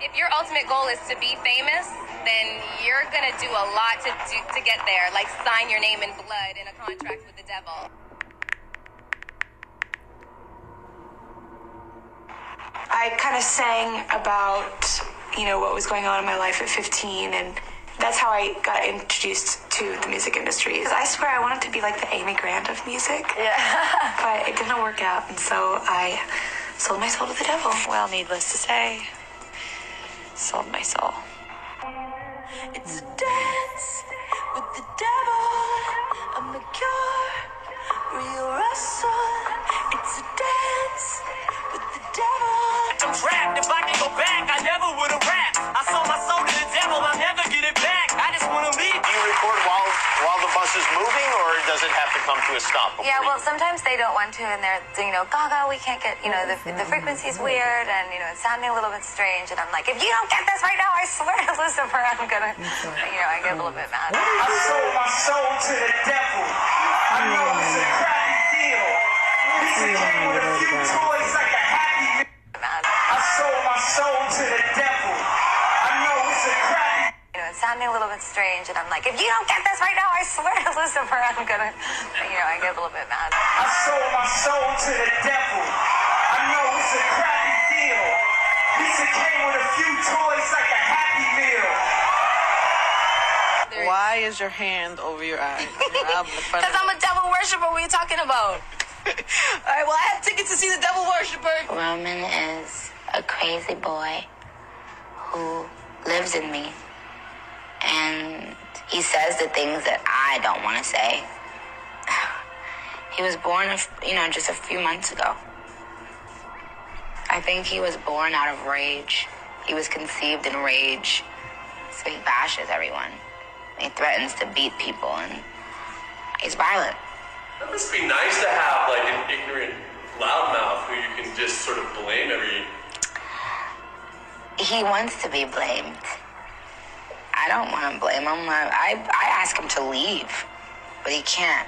If your ultimate goal is to be famous, then you're gonna do a lot to get there, like sign your name in blood in a contract with the devil. I kind of sang about, what was going on in my life at 15, and that's how I got introduced to the music industry. I swear I wanted to be like the Amy Grant of music. Yeah. But it didn't work out, and so I sold my soul to the devil. Well, needless to say, sold my soul. It's a dance with the devil. I'm the cure, real wrestle. It's a dance with the devil. I'm trapped. If I can go back, I never would have rapped. I sold my soul to the devil. I'll never get it back. I just want to leave. Do you record while the bus is moving, or does it have to come to a stop? Yeah, well, sometimes they don't want to, and they're, Gaga, we can't get, the frequency's weird, and, it's sounding a little bit strange, and I'm like, if you don't get this right now, I swear to Lucifer, I'm gonna, I get a little bit mad. I sold my soul to the devil. I know it's a crappy deal. This came with a few toys like a happy meal. I sold my soul to the devil. I know it's a crappy. It's sounding a little bit strange, and I'm like, if you don't get this right now, I swear to Lucifer, I'm gonna, I get a little bit mad. I sold my soul to the devil. I know it's a crappy deal. This came with a few toys like a happy meal. Why is your hand over your eye? Because I'm a devil worshiper. What are you talking about? All right, well, I have tickets to see the devil worshiper. Roman is a crazy boy who lives in me. And he says the things that I don't want to say. He was born, just a few months ago. I think he was born out of rage. He was conceived in rage. So he bashes everyone. He threatens to beat people, and he's violent. That must be nice to have, like, an ignorant loudmouth who you can just sort of blame every... He wants to be blamed. I don't want to blame him. I ask him to leave, but he can't.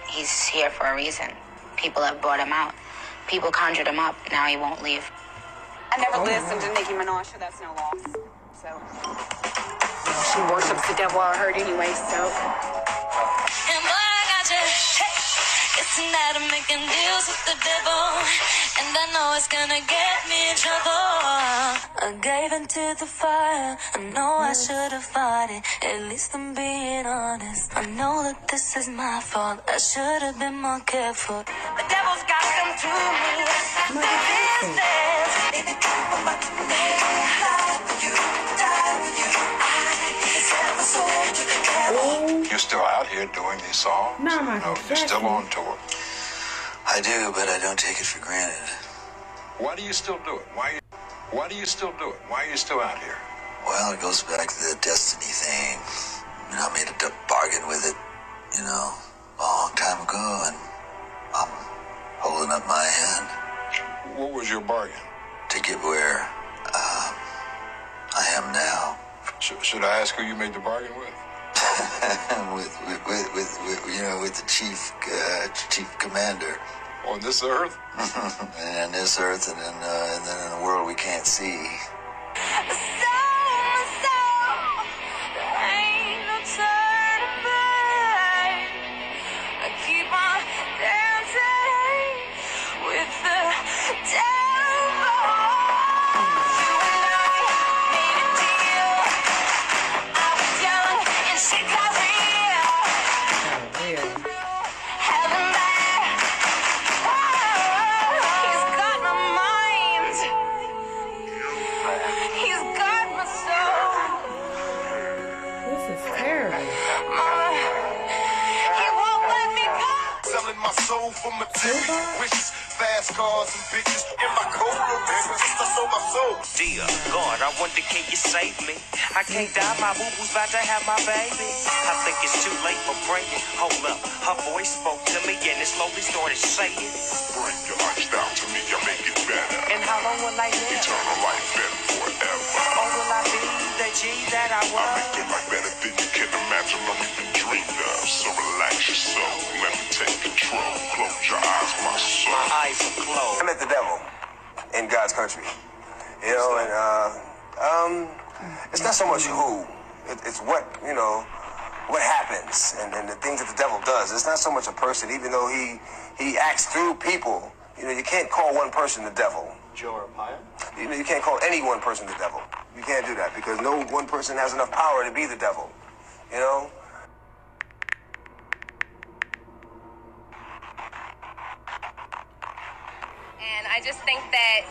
He's here for a reason. People have brought him out. People conjured him up. Now he won't leave. I never listened to Nicki Minaj, so that's no loss. So she worships the devil, I heard anyway, so. And boy, I got you. Hey, guessing that I'm making deals with the devil. And I know it's gonna get me in trouble. I gave into the fire. I know I should have fought it. At least I'm being honest. I know that this is my fault. I should have been more careful. The devil's got to come to me. The business. I'm about to die with you. Die with you. I sell my soul to the devil. You're still out here doing these songs? No, you're still on tour. I do, but I don't take it for granted. Why do you still do it? Why do you still do it? Why are you still out here? Well, it goes back to the destiny thing. I made a bargain with it, a long time ago, and I'm holding up my hand. What was your bargain? To get where I am now. Should I ask who you made the bargain with? with the chief commander. On this earth? And on this earth, and then in a world we can't see. For material wishes, fast cars and bitches in my cola business. I sold my soul. Dear God, I wonder, can you save me? I can't die, my boo-boo's about to have my baby. I think it's too late for praying. Hold up, her voice spoke to me and it slowly started saying, bring your life down to me, I'll make it better. And how long will I live? Eternal life better forever. Or will I be the G that I was? I'll make your life better than you can imagine or even dream of. So relax your soul, let me take control. Close your eyes, my soul. My eyes are closed. I met the devil in God's country. And It's not so much who, it's what, you know, what happens and the things that the devil does. It's not so much a person, even though he acts through people. You know, you can't call one person the devil. Joe Arpaio? You know, you can't call any one person the devil. You can't do that because no one person has enough power to be the devil. You know? And I just think that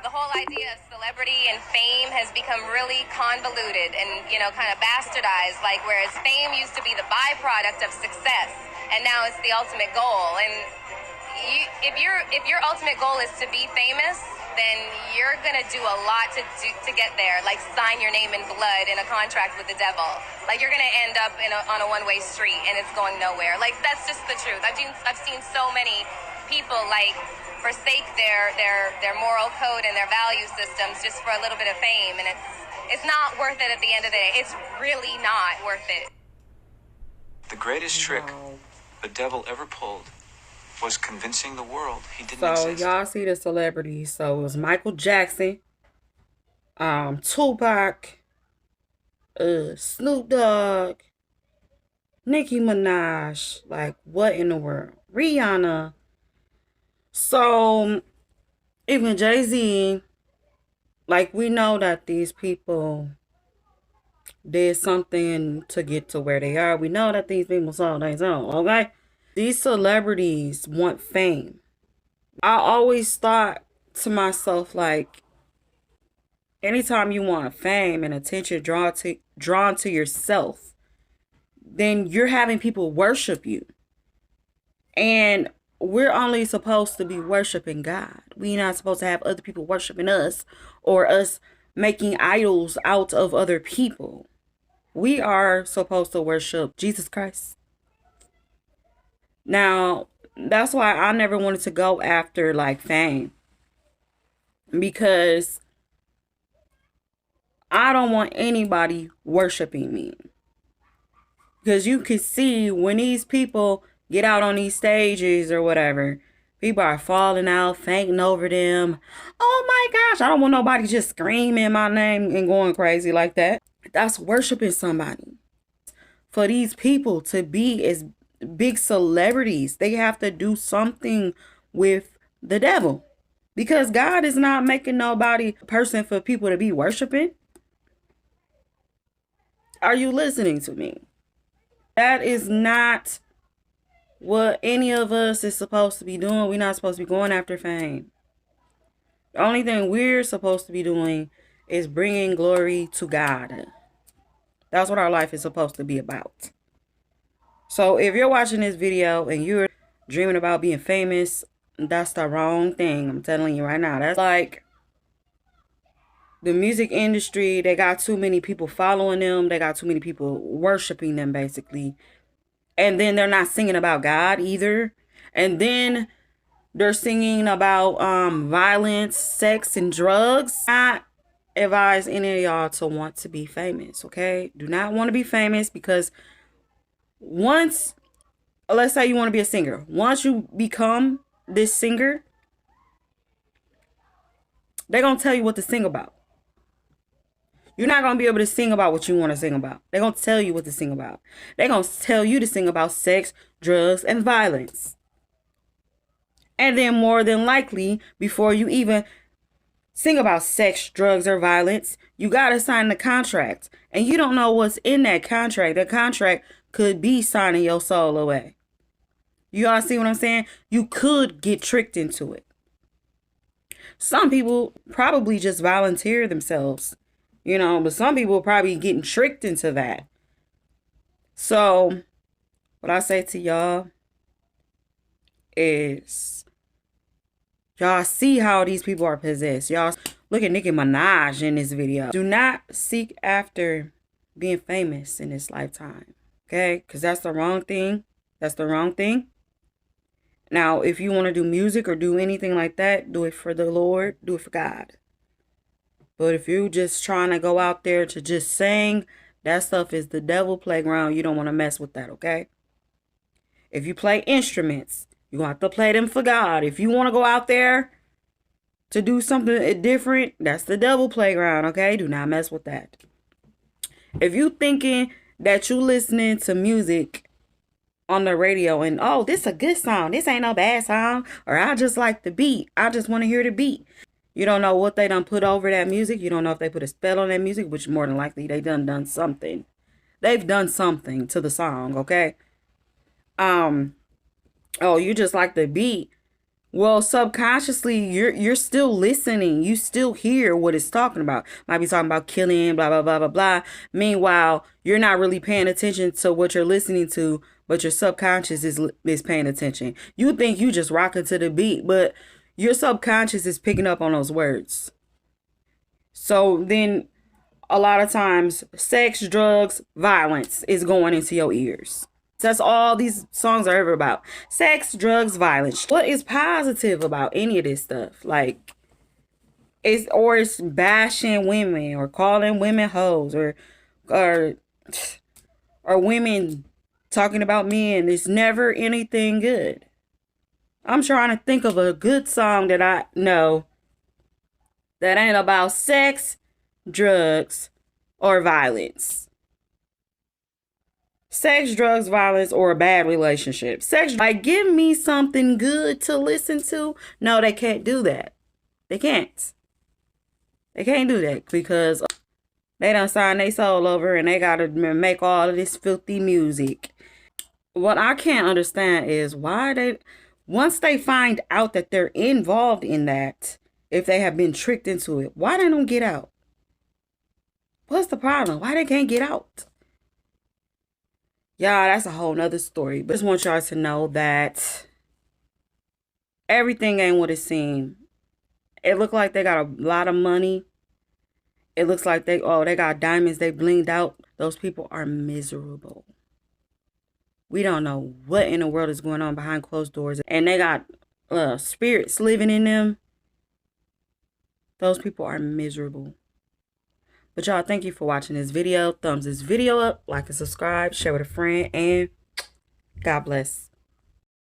the whole idea of celebrity and fame has become really convoluted and, you know, kind of bastardized, like whereas fame used to be the byproduct of success and now it's the ultimate goal. And if your ultimate goal is to be famous, then you're gonna do a lot to get there, like sign your name in blood in a contract with the devil. Like you're gonna end up on a one-way street and it's going nowhere. Like that's just the truth. I've seen so many people like forsake their moral code and their value systems just for a little bit of fame, and it's not worth it at the end of the day. It's really not worth it. The greatest trick the devil ever pulled was convincing the world he didn't So exist. y'all see the celebrities. So it was Michael Jackson, Tupac, Snoop Dogg, Nicki Minaj. Like, what in the world? Rihanna. So even Jay-Z, like, we know that these people did something to get to where they are. We know that these people sold their soul, okay? These celebrities want fame. I always thought to myself, like, anytime you want fame and attention drawn to yourself, then you're having people worship you. And we're only supposed to be worshiping God. We're not supposed to have other people worshiping us or us making idols out of other people. We are supposed to worship Jesus Christ. Now, that's why I never wanted to go after like fame, because I don't want anybody worshiping me. Because you can see when these people get out on these stages or whatever, people are falling out, fainting over them. Oh my gosh, I don't want nobody just screaming my name and going crazy like that. That's worshiping somebody. For these people to be as big celebrities, they have to do something with the devil. Because God is not making nobody a person for people to be worshiping. Are you listening to me? That is not what any of us is supposed to be doing. We're not supposed to be going after fame. The only thing we're supposed to be doing is bringing glory to God. That's what our life is supposed to be about. So if you're watching this video and you're dreaming about being famous, that's the wrong thing. I'm telling you right now. That's like the music industry. They got too many people following them. They got too many people worshiping them, basically. And then they're not singing about God either. And then they're singing about violence, sex, and drugs. I advise any of y'all to want to be famous, okay? Do not want to be famous, because once, let's say you want to be a singer. Once you become this singer, they're going to tell you what to sing about. You're not going to be able to sing about what you want to sing about. They're going to tell you what to sing about. They're going to tell you to sing about sex, drugs, and violence. And then more than likely, before you even sing about sex, drugs, or violence, you got to sign the contract. And you don't know what's in that contract. The contract could be signing your soul away. You all see what I'm saying? You could get tricked into it. Some people probably just volunteer themselves. You know, but some people are probably getting tricked into that. So, what I say to y'all is, y'all see how these people are possessed. Y'all look at Nicki Minaj in this video. Do not seek after being famous in this lifetime. Okay? Because that's the wrong thing. That's the wrong thing. Now, if you want to do music or do anything like that, do it for the Lord. Do it for God. But if you're just trying to go out there to just sing, that stuff is the devil playground. You don't want to mess with that, okay? If you play instruments, you're going to have to play them for God. If you want to go out there to do something different, that's the devil playground, okay? Do not mess with that. If you thinking that you listening to music on the radio and, oh, this a good song, this ain't no bad song, or I just like the beat, I just want to hear the beat. You don't know what they done put over that music. You don't know if they put a spell on that music, which more than likely they done something. They've done something to the song, okay? Oh, you just like the beat. Well, subconsciously, you're still listening. You still hear what it's talking about. Might be talking about killing, blah, blah, blah, blah, blah. Meanwhile, you're not really paying attention to what you're listening to, but your subconscious is paying attention. You think you just rocking to the beat, but your subconscious is picking up on those words. So then a lot of times sex, drugs, violence is going into your ears. That's all these songs are ever about. Sex, drugs, violence. What is positive about any of this stuff? Like, it's bashing women or calling women hoes or women talking about men. It's never anything good. I'm trying to think of a good song that I know that ain't about sex, drugs, or violence. Sex, drugs, violence, or a bad relationship. Sex, like, give me something good to listen to. No, they can't do that. They can't. They can't do that because they done signed their soul over and they gotta make all of this filthy music. What I can't understand is why once they find out that they're involved in that, if they have been tricked into it, why they don't get out? What's the problem? Why they can't get out? Y'all, that's a whole nother story. But I just want y'all to know that everything ain't what it seems. It look like they got a lot of money. It looks like they got diamonds, they blinged out. Those people are miserable. We don't know what in the world is going on behind closed doors. And they got spirits living in them. Those people are miserable. But y'all, thank you for watching this video. Thumbs this video up, like and subscribe, share with a friend, and God bless.